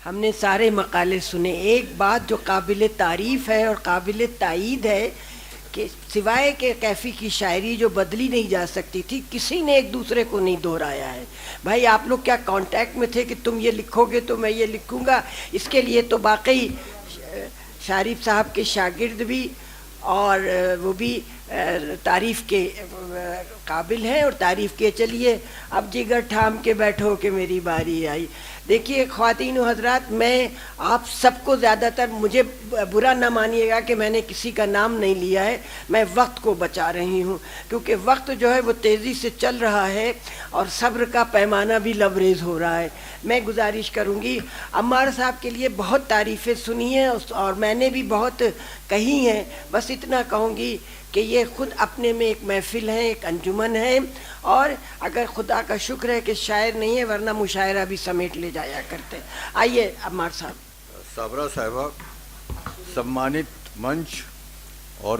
ہم نے سارے مقالے سنے. ایک بات جو قابل تعریف ہے اور قابل تائید ہے کہ سوائے کہ کیفی کی شاعری جو بدلی نہیں جا سکتی تھی، کسی نے ایک دوسرے کو نہیں دہرایا ہے. بھائی آپ لوگ کیا کانٹیکٹ میں تھے کہ تم یہ لکھو گے تو میں یہ لکھوں گا؟ اس کے لیے تو واقعی شارف صاحب کے شاگرد بھی اور وہ بھی تعریف کے قابل ہیں اور تعریف کے. چلیے اب جگر ٹھام کے بیٹھو کہ میری باری آئی. دیکھیے خواتین و حضرات، میں آپ سب کو زیادہ تر، مجھے برا نہ مانیے گا کہ میں نے کسی کا نام نہیں لیا ہے، میں وقت کو بچا رہی ہوں کیونکہ وقت جو ہے وہ تیزی سے چل رہا ہے اور صبر کا پیمانہ بھی لبریز ہو رہا ہے. میں گزارش کروں گی، عمار صاحب کے لیے بہت تعریفیں سنی ہیں اور میں نے بھی بہت کہی ہیں. بس اتنا کہوں گی کہ یہ خود اپنے میں ایک محفل ہے، ایک انجمن ہے، اور اگر خدا کا شکر ہے کہ شاعر نہیں ہے، ورنہ مشاعرہ بھی سمیٹ لے جایا کرتے. آئیے عمار صاحب. صابرہ صاحبہ، سمانت منچ اور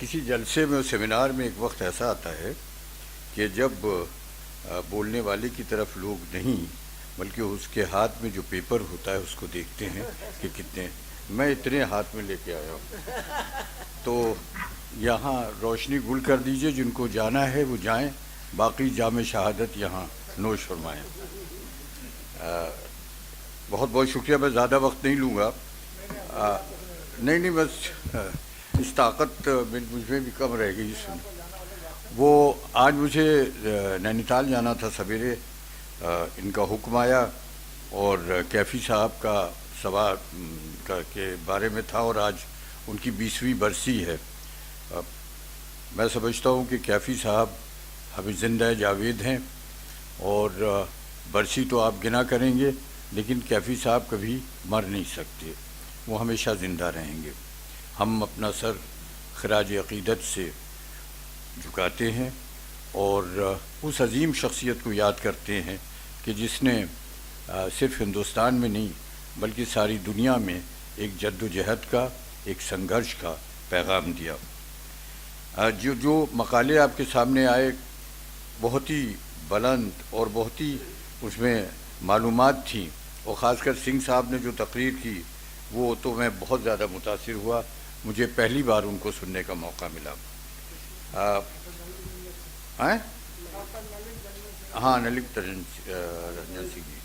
کسی جلسے میں سیمینار میں ایک وقت ایسا آتا ہے کہ جب بولنے والے کی طرف لوگ نہیں بلکہ اس کے ہاتھ میں جو پیپر ہوتا ہے اس کو دیکھتے ہیں کہ کتنے. میں اتنے ہاتھ میں لے کے آیا ہوں. تو یہاں روشنی گل کر دیجئے، جن کو جانا ہے وہ جائیں، باقی جام شہادت یہاں نوش فرمائیں. بہت بہت شکریہ. میں زیادہ وقت نہیں لوں گا. نہیں بس اس طاقت مجھ میں بھی کم رہ گئی. وہ آج مجھے نینی تال جانا تھا سویرے، ان کا حکم آیا اور کیفی صاحب کا سوال کے بارے میں تھا، اور آج ان کی 20ویں برسی ہے. میں سمجھتا ہوں کہ کیفی صاحب ہمیں زندہ جاوید ہیں، اور برسی تو آپ گنا کریں گے لیکن کیفی صاحب کبھی مر نہیں سکتے، وہ ہمیشہ زندہ رہیں گے. ہم اپنا سر خراج عقیدت سے جھکاتے ہیں اور اس عظیم شخصیت کو یاد کرتے ہیں کہ جس نے صرف ہندوستان میں نہیں بلکہ ساری دنیا میں ایک جد و جہد کا، ایک سنگھرش کا پیغام دیا. جو مقالے آپ کے سامنے آئے بہت ہی بلند اور بہت ہی اس میں معلومات تھیں، اور خاص کر سنگھ صاحب نے جو تقریر کی وہ تو میں بہت زیادہ متاثر ہوا. مجھے پہلی بار ان کو سننے کا موقع ملا. ہاں، للت رنجن سنگھ جی.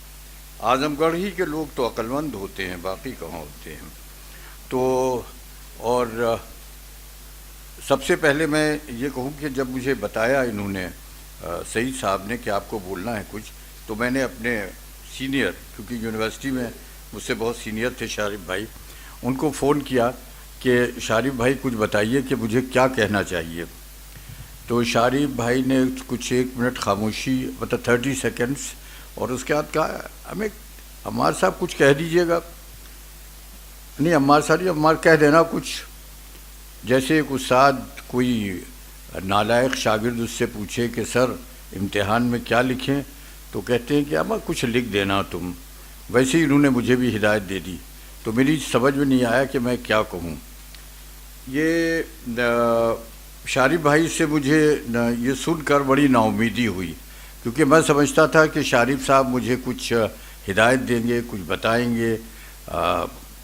اعظم گڑھ ہی کے لوگ تو عقل مند ہوتے ہیں، باقی کہاں ہوتے ہیں. تو اور سب سے پہلے میں یہ کہوں کہ جب مجھے بتایا انہوں نے سعید صاحب نے کہ آپ کو بولنا ہے کچھ، تو میں نے اپنے سینئر، کیونکہ یونیورسٹی میں مجھ سے بہت سینئر تھے شارف بھائی، ان کو فون کیا کہ شارف بھائی کچھ بتائیے کہ مجھے کیا کہنا چاہیے. تو شارف بھائی نے کچھ 1 منٹ خاموشی، مطلب 30 سیکنڈس، اور اس کے بعد کہا ہمیں عمار صاحب کچھ کہہ دیجیے گا. نہیں عمار صاحب، عمار کہہ دینا کچھ. جیسے ایک استاد کوئی نالائق شاگرد اس سے پوچھے کہ سر امتحان میں کیا لکھیں، تو کہتے ہیں کہ عمار کچھ لکھ دینا تم. ویسے ہی انہوں نے مجھے بھی ہدایت دے دی، تو میری سمجھ میں نہیں آیا کہ میں کیا کہوں. یہ شارف بھائی سے مجھے یہ سن کر بڑی نا امیدی ہوئی، کیونکہ میں سمجھتا تھا کہ شارف صاحب مجھے کچھ ہدایت دیں گے، کچھ بتائیں گے.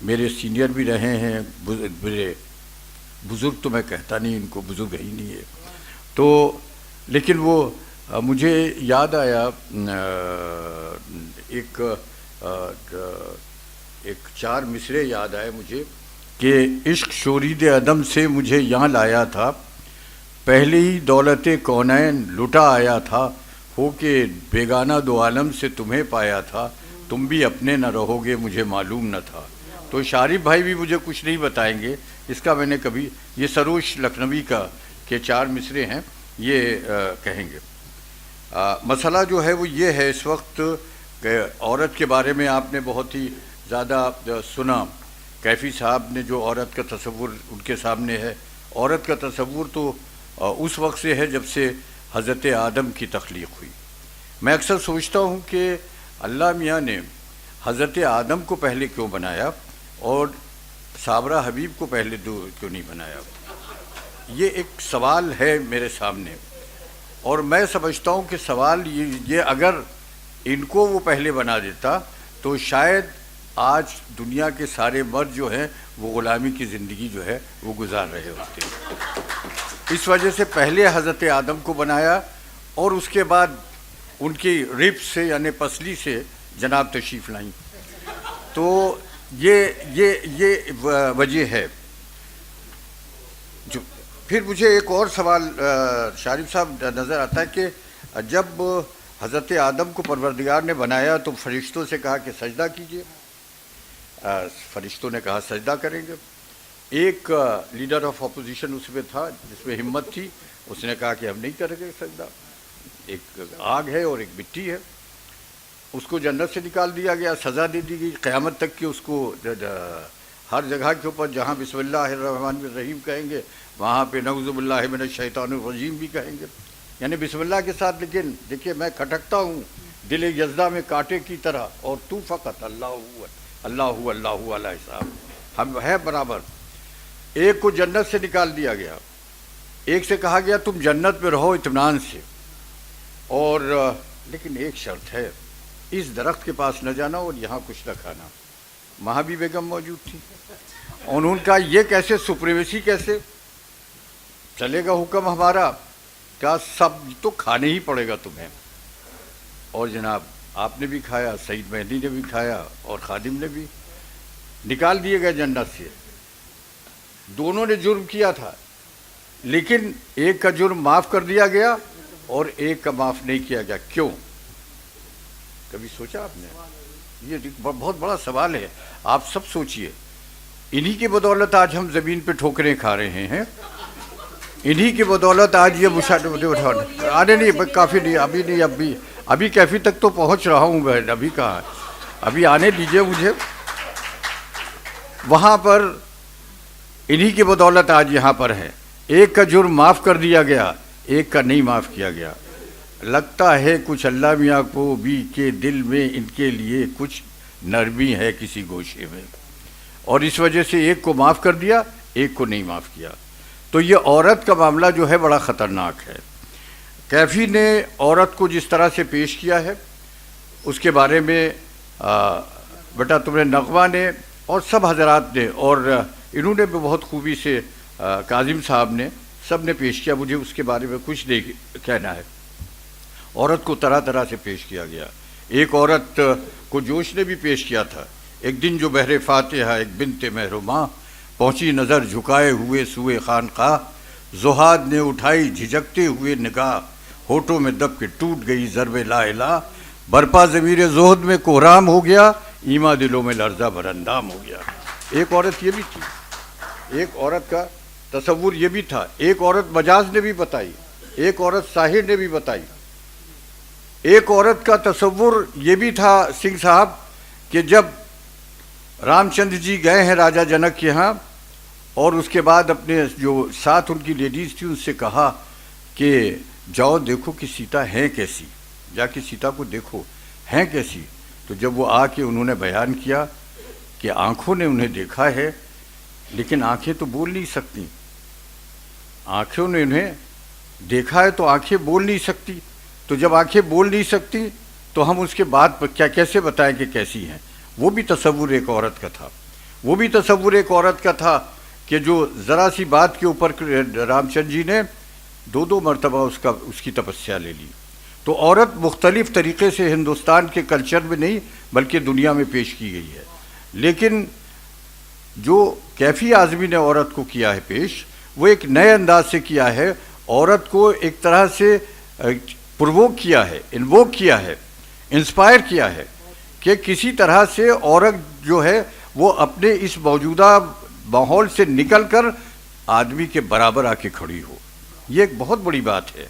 میرے سینئر بھی رہے ہیں، میرے بزرگ تو میں کہتا نہیں، ان کو بزرگ ہی نہیں ہے. تو لیکن وہ مجھے یاد آیا ایک 4 مصرے یاد آئے مجھے کہ عشق شورید عدم سے مجھے یہاں لایا تھا، پہلی دولت کونین لٹا آیا تھا، ہو کہ بیگانہ دو عالم سے تمہیں پایا تھا، تم بھی اپنے نہ رہو گے مجھے معلوم نہ تھا. تو شارف بھائی بھی مجھے کچھ نہیں بتائیں گے، اس کا میں نے کبھی، یہ سروش لکھنوی کا کہ 4 مصرے ہیں، یہ کہیں گے. مسئلہ جو ہے وہ یہ ہے اس وقت کہ عورت کے بارے میں آپ نے بہت ہی زیادہ سنا. کیفی صاحب نے جو عورت کا تصور ان کے سامنے ہے، عورت کا تصور تو اس وقت سے ہے جب سے حضرت آدم کی تخلیق ہوئی. میں اکثر سوچتا ہوں کہ اللہ میاں نے حضرت آدم کو پہلے کیوں بنایا اور صابرہ حبیب کو پہلے کیوں نہیں بنایا. یہ ایک سوال ہے میرے سامنے. اور میں سمجھتا ہوں کہ سوال یہ اگر ان کو وہ پہلے بنا دیتا تو شاید آج دنیا کے سارے مرد جو ہیں وہ غلامی کی زندگی جو ہے وہ گزار رہے ہوتے. اس وجہ سے پہلے حضرت آدم کو بنایا اور اس کے بعد ان کی رب سے یعنی پسلی سے جناب تشریف لائیں. تو یہ وجہ ہے. جو پھر مجھے ایک اور سوال شارف صاحب نظر آتا ہے کہ جب حضرت آدم کو پروردگار نے بنایا تو فرشتوں سے کہا کہ سجدہ کیجئے. فرشتوں نے کہا سجدہ کریں گے. ایک لیڈر آف اپوزیشن اس میں تھا جس میں ہمت تھی, اس نے کہا کہ ہم نہیں کریں گے سجدہ. ایک آگ ہے اور ایک مٹی ہے. اس کو جنت سے نکال دیا گیا, سزا دے دی گئی قیامت تک کہ اس کو ہر جگہ کے اوپر جہاں بسم اللہ الرحمن الرحیم کہیں گے وہاں پہ نعوذ باللہ من الشیطان الرجیم بھی کہیں گے, یعنی بسم اللہ کے ساتھ. لیکن دیکھیے میں کھٹکتا ہوں دل یزدہ میں کانٹے کی طرح, اور تو فقط اللہ علیہ صاحب ہم ہے برابر. ایک کو جنت سے نکال دیا گیا, ایک سے کہا گیا تم جنت میں رہو اطمینان سے, اور لیکن ایک شرط ہے, اس درخت کے پاس نہ جانا اور یہاں کچھ نہ کھانا. وہاں بھی بیگم موجود تھی. انہوں نے کہا یہ کیسے سپریمیسی کیسے چلے گا حکم ہمارا, کہا سب تو کھانے ہی پڑے گا تمہیں. اور جناب آپ نے بھی کھایا, سعید مہدی نے بھی کھایا, اور خادم نے بھی. نکال دیے گئے جنت سے. دونوں نے جرم کیا تھا, لیکن ایک کا جرم معاف کر دیا گیا اور ایک کا معاف نہیں کیا گیا. کیوں؟ کبھی سوچا آپ نے؟ یہ بہت بڑا سوال ہے, آپ سب سوچئے. انہی کی بدولت آج ہم زمین پہ ٹھوکریں کھا رہے ہیں, انہی کی بدولت آج یہ مشاہدے اٹھانے. آنے نہیں, کافی نہیں, ابھی نہیں, ابھی کیفی تک تو پہنچ رہا ہوں میں, ابھی کہاں, ابھی آنے دیجئے مجھے. وہاں پر انہی کی بدولت آج یہاں پر ہے. ایک کا جرم معاف کر دیا گیا, ایک کا نہیں معاف کیا گیا. لگتا ہے کچھ اللہ میاں کو بھی کہ دل میں ان کے لیے کچھ نرمی ہے کسی گوشے میں, اور اس وجہ سے ایک کو معاف کر دیا, ایک کو نہیں معاف کیا. تو یہ عورت کا معاملہ جو ہے بڑا خطرناک ہے. کیفی نے عورت کو جس طرح سے پیش کیا ہے اس کے بارے میں بیٹا تم نے, نغمہ نے اور سب حضرات نے, اور انہوں نے بھی بہت خوبی سے, کاظم صاحب نے, سب نے پیش کیا. مجھے اس کے بارے میں کچھ نہیں کہنا ہے. عورت کو طرح طرح سے پیش کیا گیا. ایک عورت کو جوش نے بھی پیش کیا تھا. ایک دن جو بہر فاتحہ ایک بنت محروماں, پہنچی نظر جھکائے ہوئے سوئے خانقاہ, زہاد نے اٹھائی جھجکتے ہوئے نگاہ, ہونٹوں میں دب کے ٹوٹ گئی ضرب لا الہ, برپا ضمیر زہد میں کوہرام ہو گیا, ایما دلوں میں لرزہ براندام ہو گیا. ایک عورت یہ بھی تھی, ایک عورت کا تصور یہ بھی تھا. ایک عورت مجاز نے بھی بتائی, ایک عورت ساحر نے بھی بتائی. ایک عورت کا تصور یہ بھی تھا سنگھ صاحب کہ جب رام چندر جی گئے ہیں راجہ جنک کے ہاں, اور اس کے بعد اپنے جو ساتھ ان کی لیڈیز تھی ان سے کہا کہ جاؤ دیکھو کہ سیتا ہیں کیسی, جا کے سیتا کو دیکھو ہیں کیسی. تو جب وہ آ کے انہوں نے بیان کیا کہ آنکھوں نے انہیں دیکھا ہے لیکن آنکھیں تو بول نہیں سکتی, آنکھوں نے انہیں دیکھا ہے تو آنکھیں بول نہیں سکتی. تو جب آنکھیں بول نہیں سکتی تو ہم اس کے بعد کیا کیسے بتائیں کہ کیسی ہیں. وہ بھی تصور ایک عورت کا تھا, وہ بھی تصور ایک عورت کا تھا کہ جو ذرا سی بات کے اوپر رام چندر جی نے دو مرتبہ اس کی تپسیا لے لی. تو عورت مختلف طریقے سے ہندوستان کے کلچر میں نہیں بلکہ دنیا میں پیش کی گئی ہے. لیکن جو کیفی اعظمی نے عورت کو کیا ہے پیش, وہ ایک نئے انداز سے کیا ہے. عورت کو ایک طرح سے پرووک کیا ہے, انووک کیا ہے, انسپائر کیا ہے کہ کسی طرح سے عورت جو ہے وہ اپنے اس موجودہ ماحول سے نکل کر آدمی کے برابر آ کے کھڑی ہو. یہ ایک بہت بڑی بات ہے.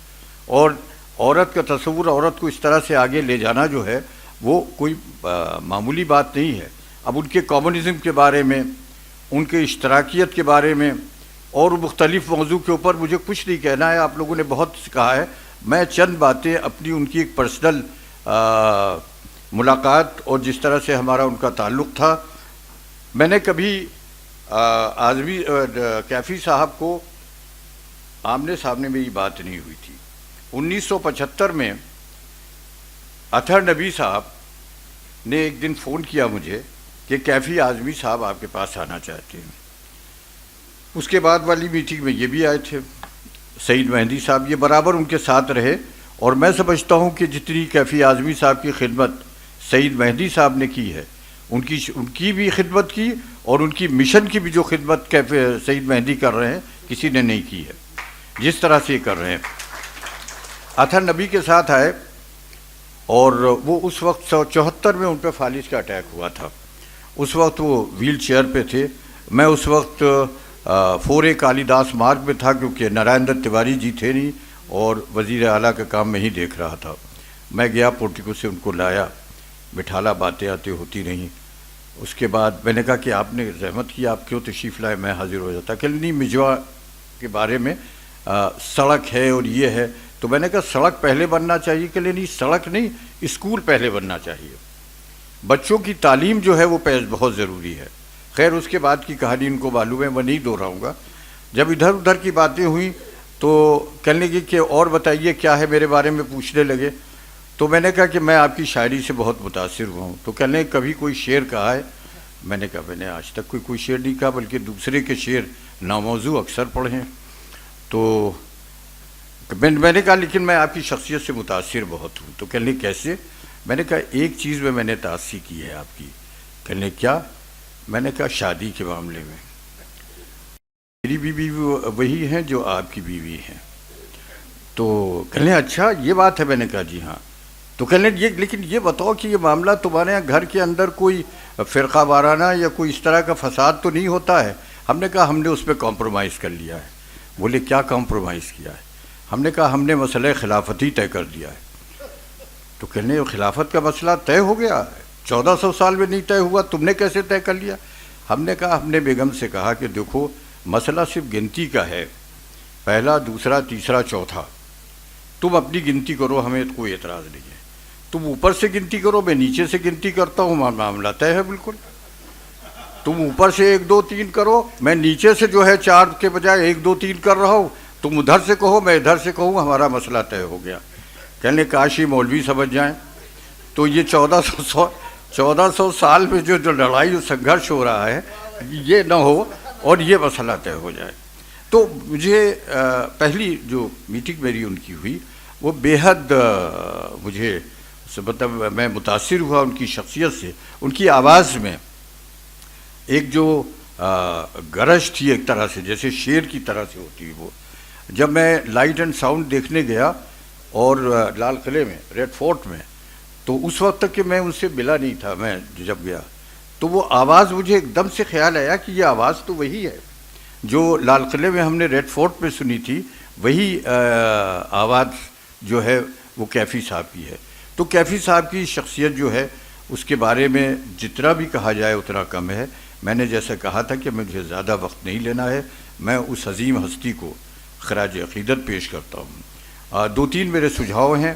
اور عورت کا تصور, عورت کو اس طرح سے آگے لے جانا جو ہے وہ کوئی معمولی بات نہیں ہے. اب ان کے کمیونزم کے بارے میں, ان کے اشتراکیت کے بارے میں اور مختلف موضوع کے اوپر مجھے کچھ نہیں کہنا ہے. آپ لوگوں نے بہت کہا ہے. میں چند باتیں اپنی ان کی ایک پرسنل ملاقات اور جس طرح سے ہمارا ان کا تعلق تھا, میں نے کبھی کیفی صاحب کو آمنے سامنے میری بات نہیں ہوئی تھی. 1975 میں اطہر نبی صاحب نے ایک دن فون کیا مجھے کہ کیفی اعظمی صاحب آپ کے پاس آنا چاہتے ہیں. اس کے بعد والی میٹنگ میں یہ بھی آئے تھے سعید مہدی صاحب، یہ برابر ان کے ساتھ رہے. اور میں سمجھتا ہوں کہ جتنی کیفی اعظمی صاحب کی خدمت سعید مہدی صاحب نے کی ہے، ان کی بھی خدمت کی، اور ان کی مشن کی بھی جو خدمت سعید مہدی کر رہے ہیں کسی نے نہیں کی ہے جس طرح سے یہ کر رہے ہیں. اطہر نبی کے ساتھ آئے، اور وہ اس وقت 74 میں ان پہ فالج کا اٹیک ہوا تھا. اس وقت وہ ویل چیئر پہ تھے. میں اس وقت 4A کالی داس مارگ میں تھا، کیونکہ نارائن دت تیواری جی تھے نہیں اور وزیر اعلیٰ کا کام میں ہی دیکھ رہا تھا. میں گیا پورٹیکو سے ان کو لایا، بٹھالا، باتیں آتے ہوتی رہیں. اس کے بعد میں نے کہا کہ آپ نے زحمت کی، آپ کیوں تشریف لائے، میں حاضر ہو جاتا. کہ نہیں، مجوا کے بارے میں سڑک ہے اور یہ ہے. تو میں نے کہا سڑک پہلے بننا چاہیے. کہ نہیں، سڑک نہیں، اسکول پہلے بننا چاہیے. بچوں کی تعلیم جو ہے وہ بہت ضروری ہے. خیر اس کے بعد کی کہانی ان کو معلوم ہے، میں نہیں دہراؤں گا. جب ادھر ادھر کی باتیں ہوئیں تو کہنے لگے کہ اور بتائیے کیا ہے، میرے بارے میں پوچھنے لگے. تو میں نے کہا کہ میں آپ کی شاعری سے بہت متاثر ہوا ہوں. تو کہنے لگے کبھی کوئی شعر کہا ہے؟ میں نے کہا میں نے آج تک کوئی شعر نہیں کہا، بلکہ دوسرے کے شعر ناموضوع اکثر پڑھے ہیں. تو میں نے کہا لیکن میں آپ کی شخصیت سے متاثر بہت ہوں. تو کہنے لگے کیسے؟ میں نے کہا ایک چیز میں نے تاثیر کی ہے آپ کی. کہنے لگے کیا؟ میں نے کہا شادی کے معاملے میں میری بیوی وہی ہیں جو آپ کی بیوی ہیں. تو کہنے لگے اچھا یہ بات ہے؟ میں نے کہا جی ہاں. تو کہنے لگے لیکن یہ بتاؤ کہ یہ معاملہ تمہارے یہاں گھر کے اندر کوئی فرقہ وارانہ یا کوئی اس طرح کا فساد تو نہیں ہوتا ہے؟ ہم نے کہا ہم نے اس پہ کمپرومائز کر لیا ہے. بولے کیا کمپرومائز کیا ہے؟ ہم نے کہا ہم نے مسئلہ خلافت ہی طے کر دیا ہے. تو کہنے لگے خلافت کا مسئلہ طے ہو گیا ہے؟ 1400 سال میں نہیں طے ہوا، تم نے کیسے طے کر لیا؟ ہم نے کہا ہم نے بیگم سے کہا کہ دیکھو مسئلہ صرف گنتی کا ہے، پہلا، دوسرا، تیسرا، چوتھا. تم اپنی گنتی کرو، ہمیں کوئی اعتراض نہیں ہے. تم اوپر سے گنتی کرو، میں نیچے سے گنتی کرتا ہوں، معاملہ طے ہے بالکل. تم اوپر سے 1 2 3 کرو، میں نیچے سے جو ہے 4 کے بجائے 1 2 3 کر رہا ہوں. تم ادھر سے کہو، میں ادھر سے کہوں، ہمارا مسئلہ طے ہو گیا. کہنے کاش یہ مولوی سمجھ جائیں تو یہ 1400 سال میں جو لڑائی و سنگھرش ہو رہا ہے یہ نہ ہو اور یہ مسئلہ طے ہو جائے. تو مجھے پہلی جو میٹنگ میری ان کی ہوئی وہ بے حد مجھے مطلب میں متاثر ہوا ان کی شخصیت سے. ان کی آواز میں ایک جو گرج تھی ایک طرح سے، جیسے شیر کی طرح سے ہوتی ہے وہ. جب میں لائٹ اینڈ ساؤنڈ دیکھنے گیا اور لال قلعے میں، ریڈ فورٹ میں، تو اس وقت تک کہ میں ان سے ملا نہیں تھا. میں جب گیا تو وہ آواز مجھے ایک دم سے خیال آیا کہ یہ آواز تو وہی ہے جو لال قلعے میں ہم نے ریڈ فورٹ میں سنی تھی. وہی آواز جو ہے وہ کیفی صاحب کی ہے. تو کیفی صاحب کی شخصیت جو ہے اس کے بارے میں جتنا بھی کہا جائے اتنا کم ہے. میں نے جیسا کہا تھا کہ مجھے زیادہ وقت نہیں لینا ہے. میں اس عظیم ہستی کو خراج عقیدت پیش کرتا ہوں. 2 3 میرے سجھاؤ ہیں.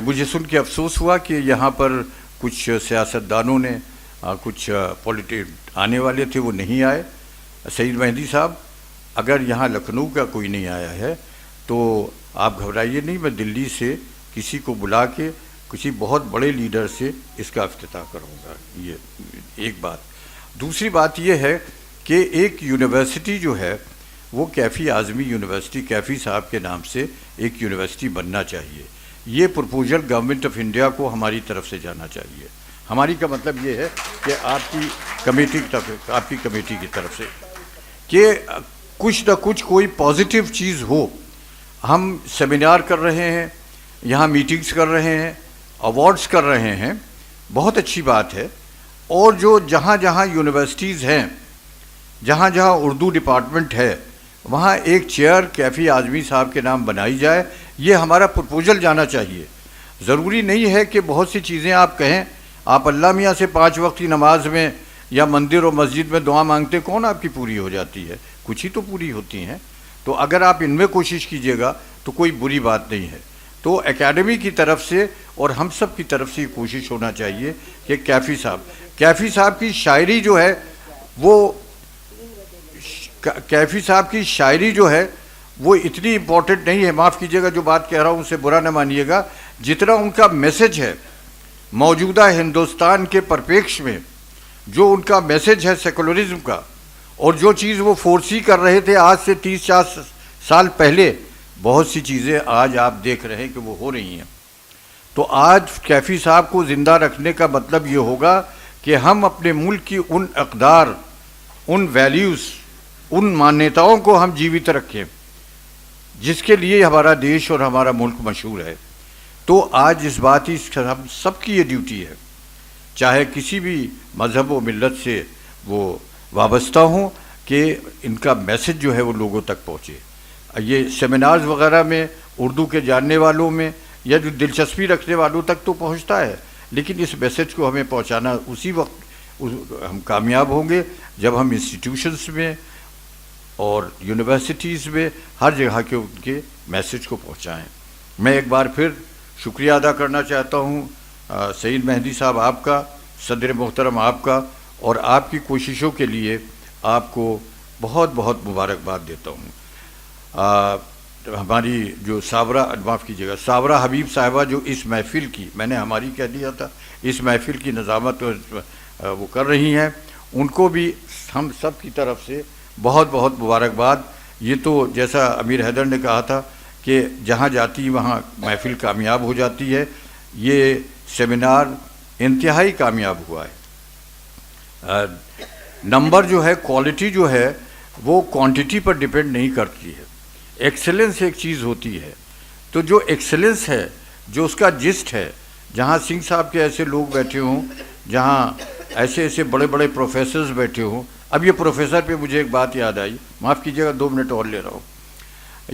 مجھے سن کے افسوس ہوا کہ یہاں پر کچھ سیاستدانوں نے، کچھ آنے والے تھے وہ نہیں آئے. سعید مہدی صاحب اگر یہاں لکھنؤ کا کوئی نہیں آیا ہے تو آپ گھبرائیے نہیں، میں دلی سے کسی کو بلا کے کسی بہت بڑے لیڈر سے اس کا افتتاح کروں گا. یہ ایک بات. دوسری بات یہ ہے کہ ایک یونیورسٹی جو ہے وہ کیفی اعظمی یونیورسٹی، کیفی صاحب کے نام سے ایک یونیورسٹی بننا چاہیے. یہ پروپوزل گورنمنٹ آف انڈیا کو ہماری طرف سے جانا چاہیے. ہماری کا مطلب یہ ہے کہ آپ کی کمیٹی کی طرف سے کہ کچھ نہ کچھ کوئی پازیٹیو چیز ہو. ہم سیمینار کر رہے ہیں، یہاں میٹنگز کر رہے ہیں، ایوارڈز کر رہے ہیں، بہت اچھی بات ہے. اور جو جہاں جہاں یونیورسٹیز ہیں، جہاں جہاں اردو ڈپارٹمنٹ ہے، وہاں ایک چیئر کیفی اعظمی صاحب کے نام بنائی جائے. یہ ہمارا پرپوزل جانا چاہیے. ضروری نہیں ہے کہ بہت سی چیزیں آپ کہیں. آپ اللہ میاں سے 5 وقت کی نماز میں یا مندر و مسجد میں دعا مانگتے، کون آپ کی پوری ہو جاتی ہے؟ کچھ ہی تو پوری ہوتی ہیں. تو اگر آپ ان میں کوشش کیجئے گا تو کوئی بری بات نہیں ہے. تو اکیڈمی کی طرف سے اور ہم سب کی طرف سے یہ کوشش ہونا چاہیے کہ کیفی صاحب کی شاعری جو ہے وہ وہ اتنی امپورٹنٹ نہیں ہے، معاف کیجیے گا جو بات کہہ رہا ہوں اسے برا نہ مانیے گا، جتنا ان کا میسج ہے موجودہ ہندوستان کے پرپیکش میں، جو ان کا میسج ہے سیکولرزم کا، اور جو چیز وہ فورسی کر رہے تھے آج سے 30-40 سال پہلے، بہت سی چیزیں آج آپ دیکھ رہے ہیں کہ وہ ہو رہی ہیں۔ تو آج کیفی صاحب کو زندہ رکھنے کا مطلب یہ ہوگا کہ ہم اپنے ملک کی ان اقدار، ان ویلیوز، ان مانیتاؤں کو ہم جیوت رکھیں جس کے لیے ہمارا دیش اور ہمارا ملک مشہور ہے۔ تو آج اس بات ہی ہم سب کی یہ ڈیوٹی ہے، چاہے کسی بھی مذہب و ملت سے وہ وابستہ ہوں، کہ ان کا میسج جو ہے وہ لوگوں تک پہنچے۔ یہ سیمینارز وغیرہ میں اردو کے جاننے والوں میں یا جو دلچسپی رکھنے والوں تک تو پہنچتا ہے، لیکن اس میسج کو ہمیں پہنچانا اسی وقت ہم کامیاب ہوں گے جب ہم انسٹیٹیوشنز میں اور یونیورسٹیز میں ہر جگہ کے ان کے میسج کو پہنچائیں۔ میں ایک بار پھر شکریہ ادا کرنا چاہتا ہوں سعید مہدی صاحب آپ کا، صدر محترم آپ کا، اور آپ کی کوششوں کے لیے آپ کو بہت بہت مبارکباد دیتا ہوں۔ ہماری جو صابرہ، معاف کیجیے گا، صابرہ حبیب صاحبہ جو اس محفل کی، میں نے ہماری کہہ دیا تھا، اس محفل کی نظامت وہ کر رہی ہیں، ان کو بھی ہم سب کی طرف سے بہت بہت مبارکباد۔ یہ تو جیسا امیر حیدر نے کہا تھا کہ جہاں جاتی وہاں محفل کامیاب ہو جاتی ہے، یہ سیمینار انتہائی کامیاب ہوا ہے۔ نمبر جو ہے، کوالٹی جو ہے وہ کوانٹٹی پر ڈیپینڈ نہیں کرتی ہے، ایکسلنس ایک چیز ہوتی ہے۔ تو جو ایکسلنس ہے، جو اس کا جسٹ ہے، جہاں سنگھ صاحب کے ایسے لوگ بیٹھے ہوں، جہاں ایسے ایسے بڑے بڑے پروفیسرز بیٹھے ہوں۔ اب یہ پروفیسر پہ مجھے ایک بات یاد آئی، معاف کیجیے گا 2 منٹ اور لے رہا ہوں۔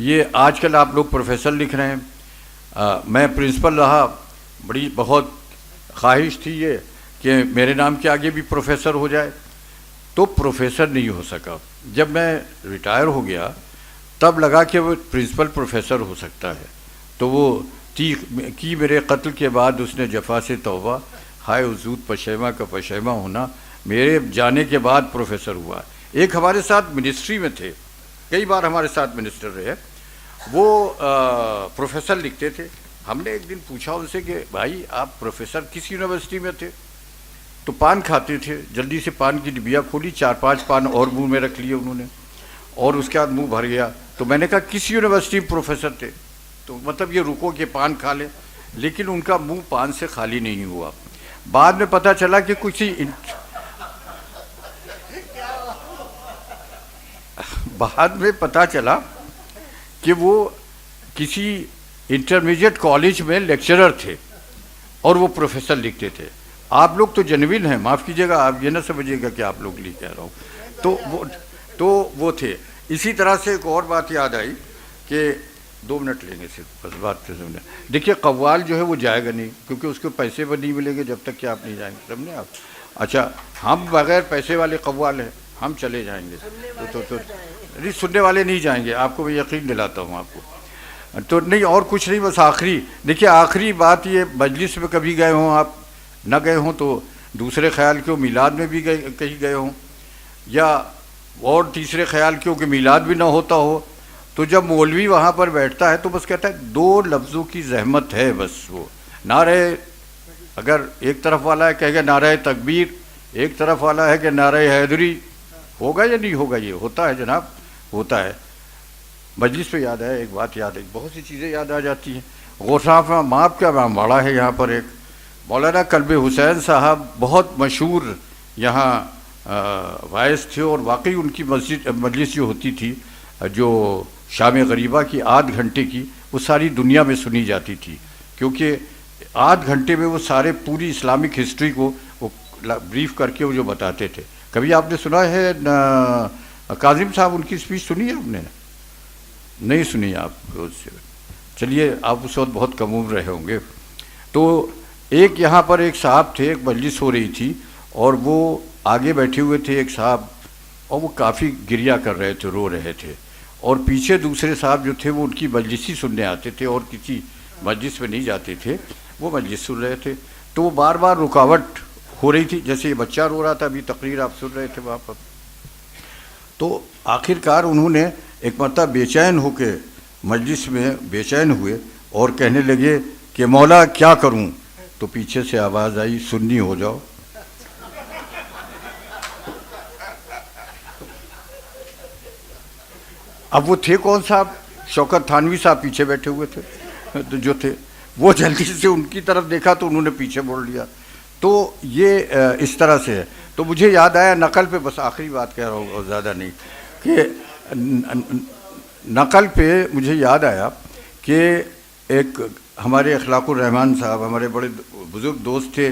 یہ آج کل آپ لوگ پروفیسر لکھ رہے ہیں، میں پرنسپل رہا، بڑی بہت خواہش تھی یہ کہ میرے نام کے آگے بھی پروفیسر ہو جائے، تو پروفیسر نہیں ہو سکا۔ جب میں ریٹائر ہو گیا تب لگا کہ وہ پرنسپل پروفیسر ہو سکتا ہے، تو وہ کی میرے قتل کے بعد اس نے جفا سے توبہ، ہائے وجود پشیماں کا پشیماں ہونا، میرے جانے کے بعد پروفیسر ہوا۔ ایک ہمارے ساتھ منسٹری میں تھے، کئی بار ہمارے ساتھ منسٹر رہے، وہ پروفیسر لکھتے تھے۔ ہم نے ایک دن پوچھا ان سے کہ بھائی آپ پروفیسر کس یونیورسٹی میں تھے؟ تو پان کھاتے تھے، جلدی سے پان کی ڈبیا کھولی، 4-5 پان اور منہ میں رکھ لیے انہوں نے، اور اس کے بعد منہ بھر گیا۔ تو میں نے کہا کس یونیورسٹی میں پروفیسر تھے؟ تو مطلب یہ رکو کہ پان کھا لیں، لیکن ان کا منہ پان سے خالی نہیں ہوا۔ بعد میں پتہ چلا کہ وہ کسی انٹرمیڈیٹ کالج میں لیکچرر تھے اور وہ پروفیسر لکھتے تھے۔ آپ لوگ تو جنوین ہیں، معاف کیجیے گا، آپ یہ نہ سمجھیے گا کہ آپ لوگ لیے کہہ رہا ہوں، تو وہ تھے۔ اسی طرح سے ایک اور بات یاد آئی کہ 2 منٹ لیں گے صرف، بس بات سمجھنا۔ دیکھیے قوال جو ہے وہ جائے گا نہیں، کیونکہ اس کو پیسے پر نہیں ملیں گے جب تک کہ آپ نہیں جائیں گے، سمجھے آپ؟ اچھا، ہم بغیر پیسے والے قوال ہیں، ہم چلے جائیں گے، نہیں سننے والے نہیں جائیں گے، آپ کو میں یقین دلاتا ہوں آپ کو۔ تو نہیں اور کچھ نہیں، بس آخری دیکھیے، آخری بات یہ، مجلس میں کبھی گئے ہوں آپ، نہ گئے ہوں تو دوسرے خیال کیوں میلاد میں بھی کہیں گئے ہوں، یا اور تیسرے خیال کیوں کہ میلاد بھی نہ ہوتا ہو، تو جب مولوی وہاں پر بیٹھتا ہے تو بس کہتا ہے 2 لفظوں کی زحمت ہے، بس وہ نعرہ، اگر ایک طرف والا ہے کہے گا نعرہ تکبیر، ایک طرف والا ہے کہ نعرہ حیدری، ہوگا یا نہیں ہوگا؟ یہ ہوتا ہے جناب، ہوتا ہے۔ مجلس پہ یاد ہے ایک بات، یاد ہے، بہت سی چیزیں یاد آ جاتی ہیں۔ غوثاف ماپ کا بڑا ہے یہاں پر، ایک مولانا قلب حسین صاحب بہت مشہور یہاں وائس تھے، اور واقعی ان کی مجلس جو ہوتی تھی، جو شام غریبہ کی 8 گھنٹے کی، وہ ساری دنیا میں سنی جاتی تھی، کیونکہ 8 گھنٹے میں وہ سارے پوری اسلامک ہسٹری کو وہ بریف کر کے وہ جو بتاتے تھے۔ کبھی آپ نے سنا ہے کاظم صاحب ان کی اسپیچ سنی ہے آپ نے؟ نہیں سنی آپ؟ چلیے، آپ اس وقت بہت کم عمر رہے ہوں گے۔ تو ایک یہاں پر ایک صاحب تھے، ایک مجلس ہو رہی تھی، اور وہ آگے بیٹھے ہوئے تھے ایک صاحب، اور وہ کافی گریا کر رہے تھے، رو رہے تھے، اور پیچھے دوسرے صاحب جو تھے وہ ان کی مجلس ہی سننے آتے تھے اور کسی مجلس میں نہیں جاتے تھے، وہ مجلس سن رہے تھے۔ تو وہ بار بار رکاوٹ ہو رہی تھی، جیسے یہ بچہ رو رہا تھا، ابھی تقریر آپ سن رہے تھے وہاں پر۔ تو آخر کار انہوں نے ایک مرتبہ بے چین ہو کے مجلس میں بے چین ہوئے اور کہنے لگے کہ مولا کیا کروں، تو پیچھے سے آواز آئی سنی ہو جاؤ۔ اب وہ تھے کون صاحب؟ شوکت تھانوی صاحب پیچھے بیٹھے ہوئے تھے جو تھے، وہ جلدی سے ان کی طرف دیکھا تو انہوں نے پیچھے موڑ لیا۔ تو یہ اس طرح سے ہے۔ تو مجھے یاد آیا نقل پہ، بس آخری بات کہہ رہا ہوں اور زیادہ نہیں، کہ نقل پہ مجھے یاد آیا کہ ایک ہمارے اخلاق الرحمان صاحب ہمارے بڑے بزرگ دوست تھے،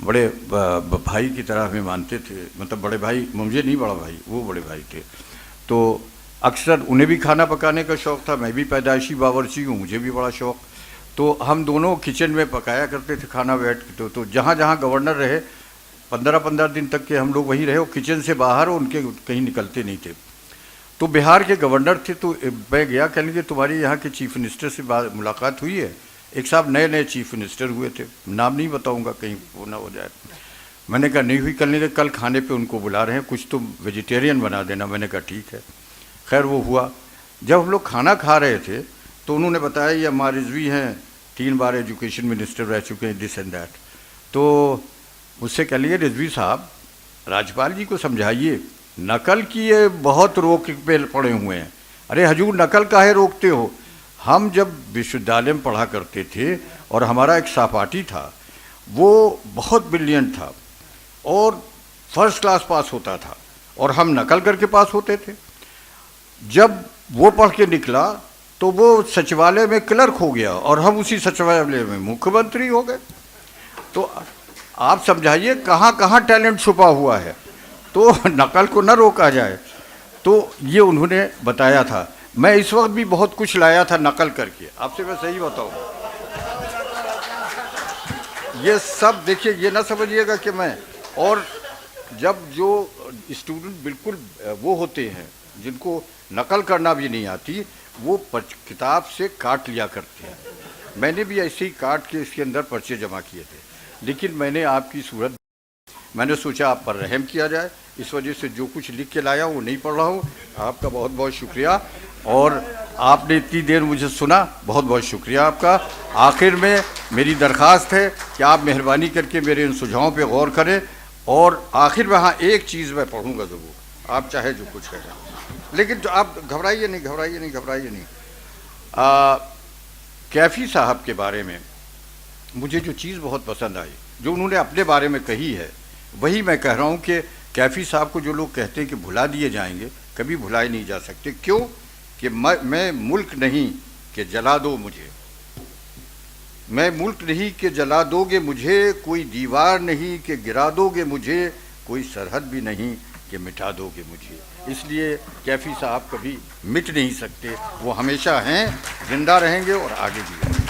بڑے بھائی کی طرح ہمیں مانتے تھے، مطلب بڑے بھائی، مجھے نہیں بڑا بھائی، وہ بڑے بھائی تھے۔ تو اکثر انہیں بھی کھانا پکانے کا شوق تھا، میں بھی پیدائشی باورچی ہوں، مجھے بھی بڑا شوق، تو ہم دونوں کچن میں پکایا کرتے تھے کھانا بیٹھ کے۔ تو جہاں جہاں گورنر رہے 15 دن تک کے ہم لوگ وہیں رہے، اور کچن سے باہر ان کے کہیں نکلتے نہیں تھے۔ تو بہار کے گورنر تھے، تو میں گیا، کہنے لگے تمہاری یہاں کے چیف منسٹر سے ملاقات ہوئی ہے؟ ایک صاحب نئے چیف منسٹر ہوئے تھے، نام نہیں بتاؤں گا کہیں وہ نہ ہو جائے۔ میں نے کہا نہیں ہوئی۔ کہنے لگے کل کھانے پہ ان کو بلا رہے ہیں، کچھ تم ویجیٹیرین بنا دینا۔ میں نے کہا ٹھیک ہے۔ خیر وہ ہوا۔ جب ہم لوگ کھانا کھا رہے تھے تو انہوں نے بتایا یہ عمار رضوی ہیں، 3 بار ایجوکیشن منسٹر رہ چکے ہیں، دس اینڈ دیٹ۔ تو مجھ سے کہہ لیے رضوی صاحب راجپال جی کو سمجھائیے، نقل کی یہ بہت روک پہ پڑے ہوئے ہیں۔ ارے حضور نقل کاہے روکتے ہو؟ ہم جب وشودیالیہ میں پڑھا کرتے تھے اور ہمارا ایک سہپاٹھی تھا، وہ بہت بریلینٹ تھا اور فرسٹ کلاس پاس ہوتا تھا، اور ہم نقل کر کے پاس ہوتے تھے۔ جب وہ پڑھ کے نکلا تو وہ سچیوالیہ میں کلرک ہو گیا اور ہم اسی سچیوالیہ میں مکھیہ منتری ہو گئے۔ تو آپ سمجھائیے کہاں کہاں ٹیلنٹ چھپا ہوا ہے، تو نقل کو نہ روکا جائے۔ تو یہ انہوں نے بتایا تھا۔ میں اس وقت بھی بہت کچھ لایا تھا نقل کر کے، آپ سے میں صحیح بتاؤں۔ یہ سب دیکھیے، یہ نہ سمجھیے گا کہ میں، اور جب جو اسٹوڈنٹ بالکل وہ ہوتے ہیں جن کو نقل کرنا بھی نہیں آتی، وہ کتاب سے کاٹ لیا کرتے ہیں۔ میں نے بھی ایسے ہی کاٹ کے اس کے اندر پرچے جمع کیے تھے، لیکن میں نے آپ کی صورت، میں نے سوچا آپ پر رحم کیا جائے، اس وجہ سے جو کچھ لکھ کے لایا وہ نہیں پڑھ رہا ہوں۔ آپ کا بہت بہت شکریہ، اور آپ نے اتنی دیر مجھے سنا، بہت بہت شکریہ آپ کا۔ آخر میں میری درخواست ہے کہ آپ مہربانی کر کے میرے ان سجھاؤں پہ غور کریں، اور آخر میں ہاں ایک چیز میں پڑھوں گا ضرور، آپ چاہے جو کچھ کہیں، لیکن جو آپ گھبرائیے نہیں۔ کیفی صاحب کے بارے میں مجھے جو چیز بہت پسند آئی، جو انہوں نے اپنے بارے میں کہی ہے، وہی میں کہہ رہا ہوں کہ کیفی صاحب کو جو لوگ کہتے ہیں کہ بھلا دیے جائیں گے، کبھی بھلائے نہیں جا سکتے۔ کیوں؟ کہ میں ملک نہیں کہ جلا دو مجھے، میں ملک نہیں کہ جلا دو گے مجھے، کوئی دیوار نہیں کہ گرا دو گے مجھے، کوئی سرحد بھی نہیں کہ مٹا دو گے مجھے۔ اس لیے کیفی صاحب کبھی مٹ نہیں سکتے، وہ ہمیشہ ہیں، زندہ رہیں گے اور آگے بھی۔